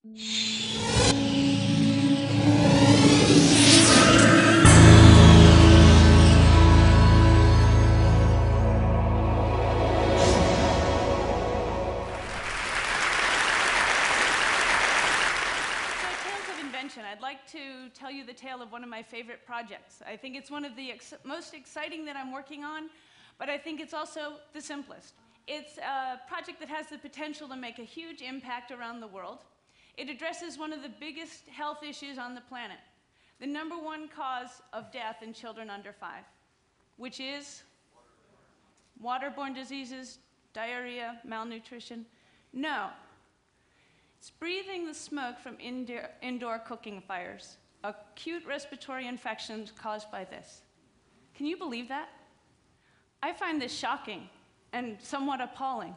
I'd like to tell you the tale of one of my favorite projects. I think it's one of the most exciting that I'm working on, but I think it's also the simplest. It's a project that has the potential to make a huge impact around the world. It addresses one of the biggest health issues on the planet, the #1 cause of death in children under 5, which is waterborne diseases, diarrhea, malnutrition. No. It's breathing the smoke from indoor cooking fires, acute respiratory infections caused by this. Can you believe that? I find this shocking and somewhat appalling.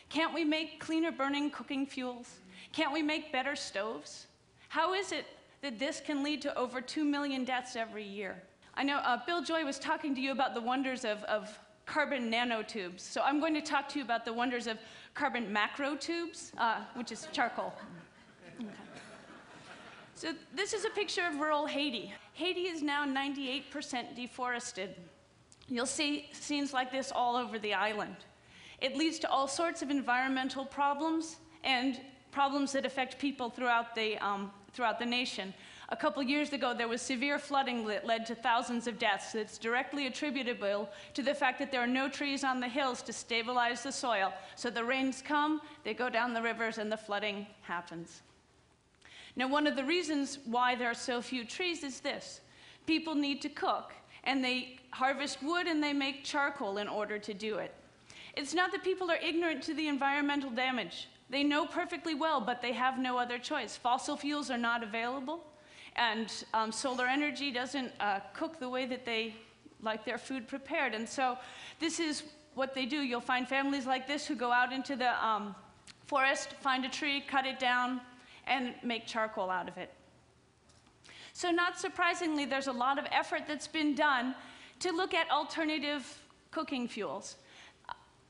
Can't we make cleaner burning cooking fuels? Can't we make better stoves? How is it that this can lead to over 2 million deaths every year? I know Bill Joy was talking to you about the wonders of carbon nanotubes, so I'm going to talk to you about the wonders of carbon macro tubes, which is charcoal. Okay. So this is a picture of rural Haiti. Haiti is now 98% deforested. You'll see scenes like this all over the island. It leads to all sorts of environmental problems and problems that affect people throughout the nation. A couple years ago, there was severe flooding that led to thousands of deaths. That's directly attributable to the fact that there are no trees on the hills to stabilize the soil. So the rains come, they go down the rivers, and the flooding happens. Now, one of the reasons why there are so few trees is this. People need to cook, and they harvest wood and they make charcoal in order to do it. It's not that people are ignorant to the environmental damage. They know perfectly well, but they have no other choice. Fossil fuels are not available. And solar energy doesn't cook the way that they like their food prepared. And so this is what they do. You'll find families like this who go out into the forest, find a tree, cut it down, and make charcoal out of it. So not surprisingly, there's a lot of effort that's been done to look at alternative cooking fuels.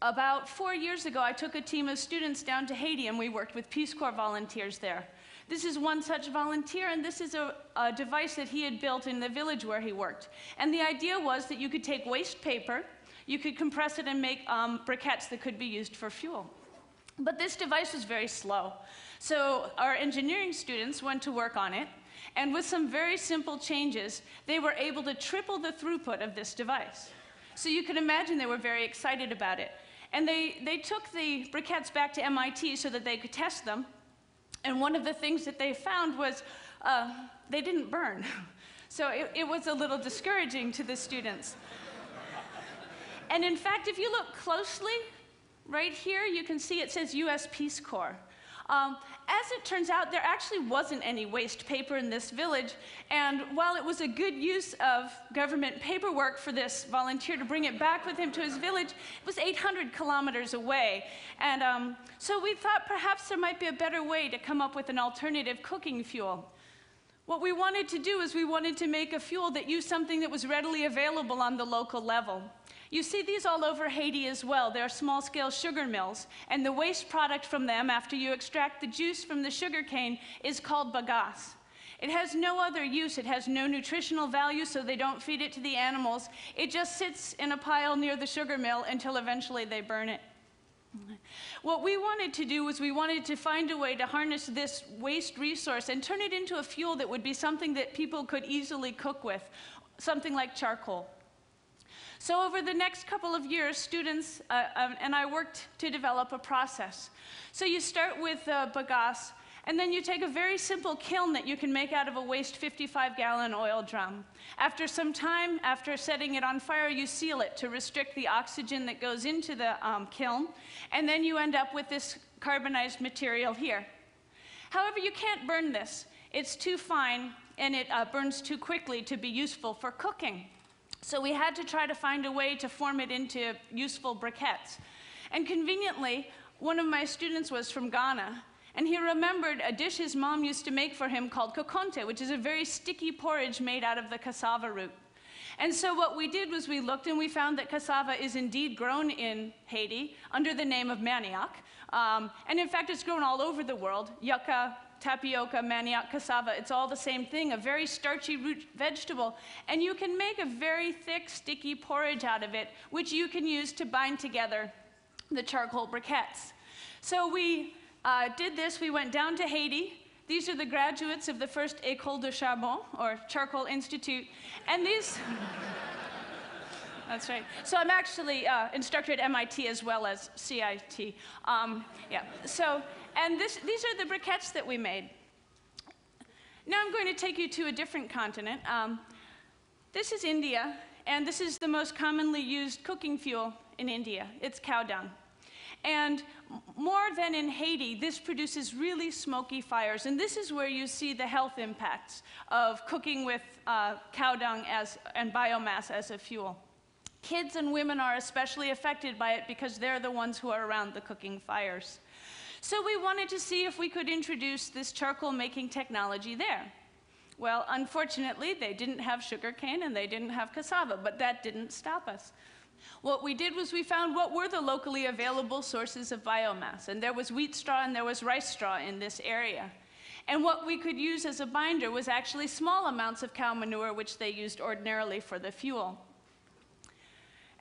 About 4 years ago, I took a team of students down to Haiti, and we worked with Peace Corps volunteers there. This is one such volunteer, and this is a device that he had built in the village where he worked. And the idea was that you could take waste paper, you could compress it and make briquettes that could be used for fuel. But this device was very slow. So our engineering students went to work on it, and with some very simple changes, they were able to triple the throughput of this device. So you can imagine they were very excited about it. And they took the briquettes back to MIT so that they could test them. And one of the things that they found was they didn't burn. So it was a little discouraging to the students. And in fact, if you look closely, right here, you can see it says US Peace Corps. As it turns out, there actually wasn't any waste paper in this village, and while it was a good use of government paperwork for this volunteer to bring it back with him to his village, it was 800 kilometers away. And so we thought perhaps there might be a better way to come up with an alternative cooking fuel. What we wanted to do is we wanted to make a fuel that used something that was readily available on the local level. You see these all over Haiti as well. They're small-scale sugar mills, and the waste product from them, after you extract the juice from the sugar cane, is called bagasse. It has no other use. It has no nutritional value, so they don't feed it to the animals. It just sits in a pile near the sugar mill until eventually they burn it. What we wanted to do was we wanted to find a way to harness this waste resource and turn it into a fuel that would be something that people could easily cook with, something like charcoal. So over the next couple of years, students and I worked to develop a process. So you start with bagasse, and then you take a very simple kiln that you can make out of a waste 55-gallon oil drum. After some time, after setting it on fire, you seal it to restrict the oxygen that goes into the kiln, and then you end up with this carbonized material here. However, you can't burn this. It's too fine, and it burns too quickly to be useful for cooking. So we had to try to find a way to form it into useful briquettes. And conveniently, one of my students was from Ghana, and he remembered a dish his mom used to make for him called kokonte, which is a very sticky porridge made out of the cassava root. And so what we did was we looked and we found that cassava is indeed grown in Haiti under the name of manioc. And in fact, it's grown all over the world. Yucca, tapioca, manioc, cassava. It's all the same thing, a very starchy root vegetable. And you can make a very thick, sticky porridge out of it, which you can use to bind together the charcoal briquettes. So we did this. We went down to Haiti. These are the graduates of the first École de Charbon, or Charcoal Institute. And these... That's right. So I'm actually instructor at MIT as well as CIT. Yeah. So, and these are the briquettes that we made. Now I'm going to take you to a different continent. This is India, and this is the most commonly used cooking fuel in India. It's cow dung. And more than in Haiti, this produces really smoky fires. And this is where you see the health impacts of cooking with cow dung and biomass as a fuel. Kids and women are especially affected by it because they're the ones who are around the cooking fires. So we wanted to see if we could introduce this charcoal making technology there. Well, unfortunately, they didn't have sugarcane and they didn't have cassava, but that didn't stop us. What we did was we found what were the locally available sources of biomass, and there was wheat straw and there was rice straw in this area. And what we could use as a binder was actually small amounts of cow manure, which they used ordinarily for the fuel.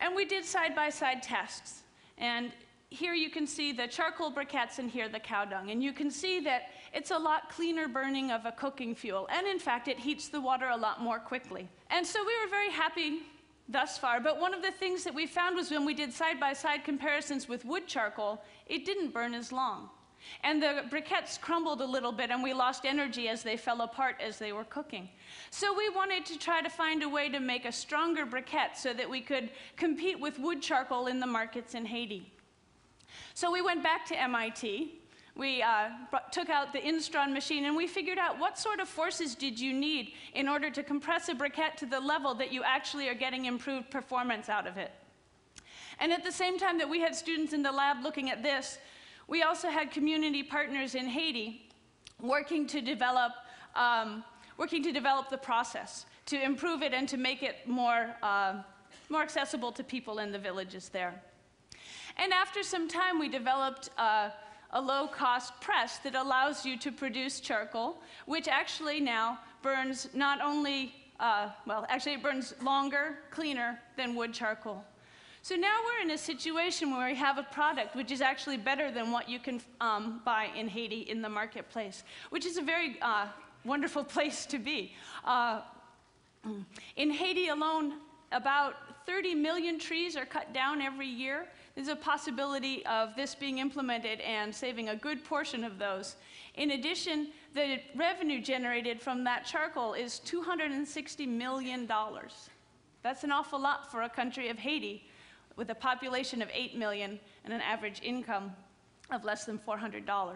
And we did side-by-side tests. And here you can see the charcoal briquettes and here the cow dung. And you can see that it's a lot cleaner burning of a cooking fuel. And in fact, it heats the water a lot more quickly. And so we were very happy thus far. But one of the things that we found was when we did side-by-side comparisons with wood charcoal, it didn't burn as long. And the briquettes crumbled a little bit, and we lost energy as they fell apart as they were cooking. So we wanted to try to find a way to make a stronger briquette so that we could compete with wood charcoal in the markets in Haiti. So we went back to MIT. We took out the Instron machine, and we figured out what sort of forces did you need in order to compress a briquette to the level that you actually are getting improved performance out of it. And at the same time that we had students in the lab looking at this, we also had community partners in Haiti working to develop the process, to improve it and to make it more accessible to people in the villages there. And after some time, we developed a low-cost press that allows you to produce charcoal, which actually now burns not only, actually it burns longer, cleaner than wood charcoal. So now we're in a situation where we have a product which is actually better than what you can buy in Haiti in the marketplace, which is a very wonderful place to be. In Haiti alone, about 30 million trees are cut down every year. There's a possibility of this being implemented and saving a good portion of those. In addition, the revenue generated from that charcoal is $260 million. That's an awful lot for a country of Haiti, with a population of 8 million and an average income of less than $400.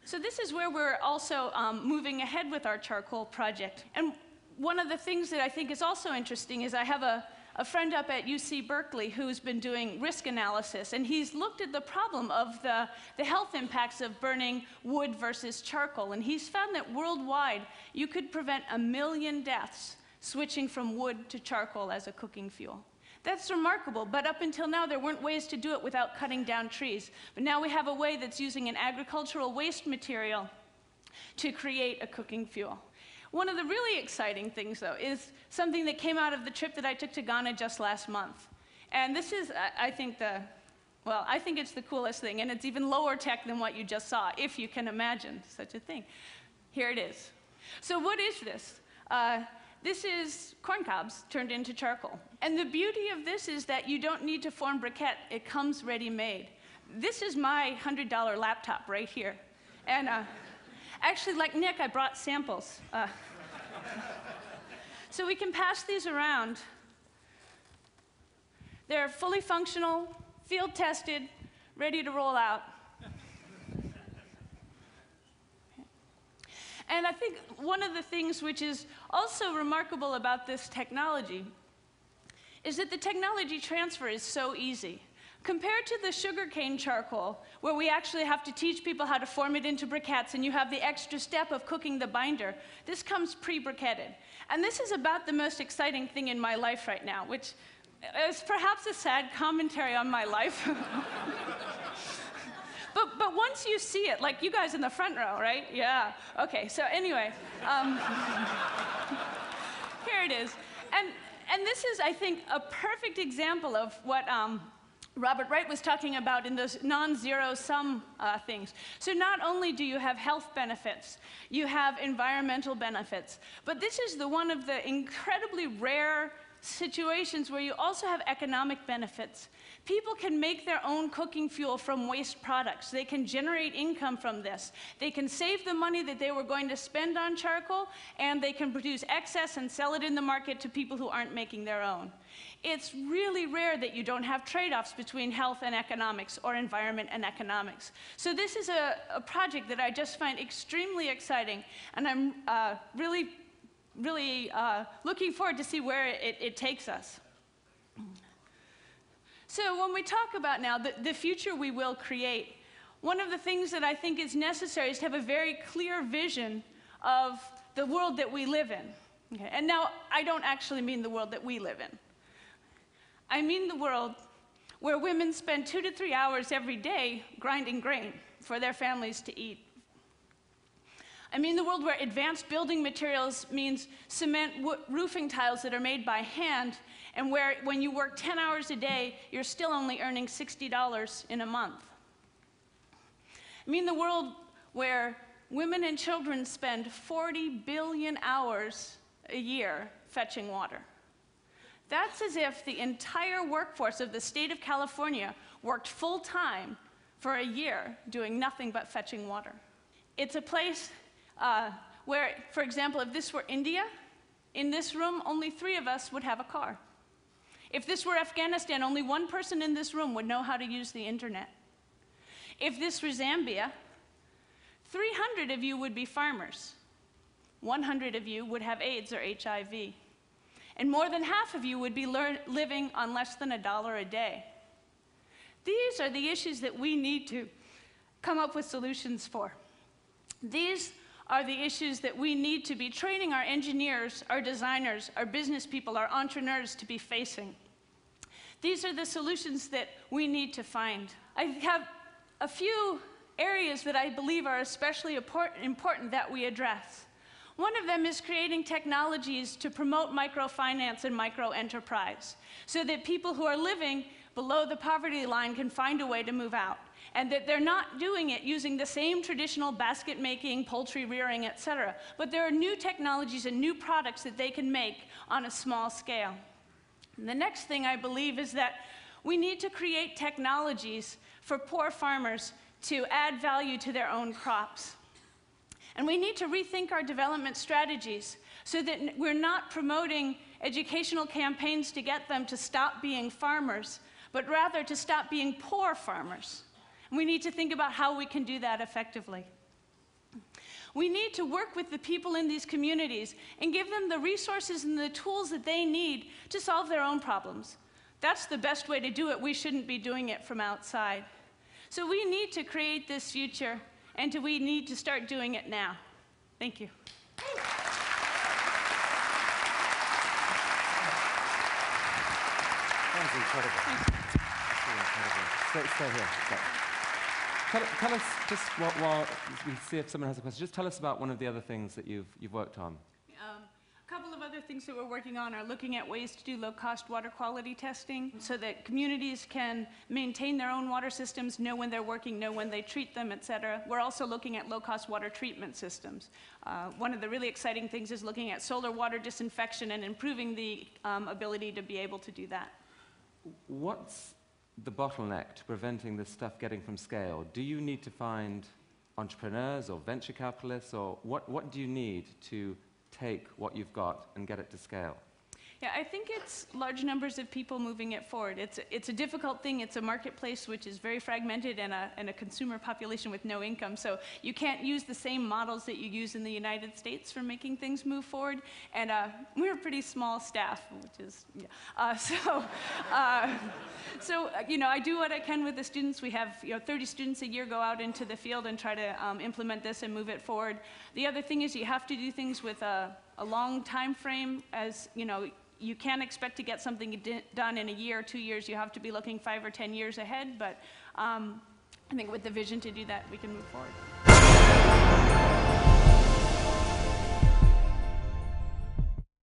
So this is where we're also moving ahead with our charcoal project. And one of the things that I think is also interesting is I have a friend up at UC Berkeley who's been doing risk analysis, and he's looked at the problem of the health impacts of burning wood versus charcoal. And he's found that worldwide, you could prevent 1 million deaths switching from wood to charcoal as a cooking fuel. That's remarkable, but up until now, there weren't ways to do it without cutting down trees. But now we have a way that's using an agricultural waste material to create a cooking fuel. One of the really exciting things, though, is something that came out of the trip that I took to Ghana just last month. And this is, I think it's the coolest thing, and it's even lower tech than what you just saw, if you can imagine such a thing. Here it is. So what is this? This is corn cobs turned into charcoal. And the beauty of this is that you don't need to form briquette. It comes ready-made. This is my $100 laptop right here. And actually, like Nick, I brought samples. So we can pass these around. They're fully functional, field-tested, ready to roll out. And I think one of the things which is also remarkable about this technology is that the technology transfer is so easy. Compared to the sugarcane charcoal, where we actually have to teach people how to form it into briquettes, and you have the extra step of cooking the binder, this comes pre-briquetted. And this is about the most exciting thing in my life right now, which is perhaps a sad commentary on my life. but once you see it, like you guys in the front row, right? Yeah. Okay. So anyway, here it is, and this is, I think, a perfect example of what Robert Wright was talking about in those non-zero sum things. So not only do you have health benefits, you have environmental benefits, but this is one of the incredibly rare situations where you also have economic benefits. People can make their own cooking fuel from waste products. They can generate income from this. They can save the money that they were going to spend on charcoal, and they can produce excess and sell it in the market to people who aren't making their own. It's really rare that you don't have trade-offs between health and economics or environment and economics. So this is a project that I just find extremely exciting, and I'm really looking forward to see where it takes us. So when we talk about now the future we will create, one of the things that I think is necessary is to have a very clear vision of the world that we live in. Okay? And now, I don't actually mean the world that we live in. I mean the world where women spend 2 to 3 hours every day grinding grain for their families to eat. I mean the world where advanced building materials means cement roofing tiles that are made by hand, and where when you work 10 hours a day, you're still only earning $60 in a month. I mean the world where women and children spend 40 billion hours a year fetching water. That's as if the entire workforce of the state of California worked full-time for a year doing nothing but fetching water. It's a place where, for example, if this were India, in this room, only 3 of us would have a car. If this were Afghanistan, only 1 person in this room would know how to use the internet. If this were Zambia, 300 of you would be farmers. 100 of you would have AIDS or HIV. And more than half of you would be living on less than $1 a day. These are the issues that we need to come up with solutions for. These are the issues that we need to be training our engineers, our designers, our business people, our entrepreneurs to be facing. These are the solutions that we need to find. I have a few areas that I believe are especially important that we address. One of them is creating technologies to promote microfinance and microenterprise, so that people who are living below the poverty line can find a way to move out, and that they're not doing it using the same traditional basket making, poultry rearing, etc. But there are new technologies and new products that they can make on a small scale. And the next thing I believe is that we need to create technologies for poor farmers to add value to their own crops. And we need to rethink our development strategies so that we're not promoting educational campaigns to get them to stop being farmers, but rather to stop being poor farmers. And we need to think about how we can do that effectively. We need to work with the people in these communities and give them the resources and the tools that they need to solve their own problems. That's the best way to do it. We shouldn't be doing it from outside. So we need to create this future, and we need to start doing it now. Thank you. That was incredible. That's really incredible. Stay here. Tell us, just while we see if someone has a question, just tell us about one of the other things that you've worked on. A couple of other things that we're working on are looking at ways to do low-cost water quality testing so that communities can maintain their own water systems, know when they're working, know when they treat them, et cetera. We're also looking at low-cost water treatment systems. One of the really exciting things is looking at solar water disinfection and improving the ability to be able to do that. What's the bottleneck to preventing this stuff getting from scale? Do you need to find entrepreneurs or venture capitalists, or what do you need to take what you've got and get it to scale? Yeah, I think it's large numbers of people moving it forward. It's a difficult thing. It's a marketplace which is very fragmented and a consumer population with no income. So you can't use the same models that you use in the United States for making things move forward. And we're a pretty small staff, which is, yeah. So I do what I can with the students. We have 30 students a year go out into the field and try to implement this and move it forward. The other thing is you have to do things with a long time frame. As you can't expect to get something done in a year or 2 years. You have to be looking 5 or 10 years ahead. But I think with the vision to do that, we can move forward.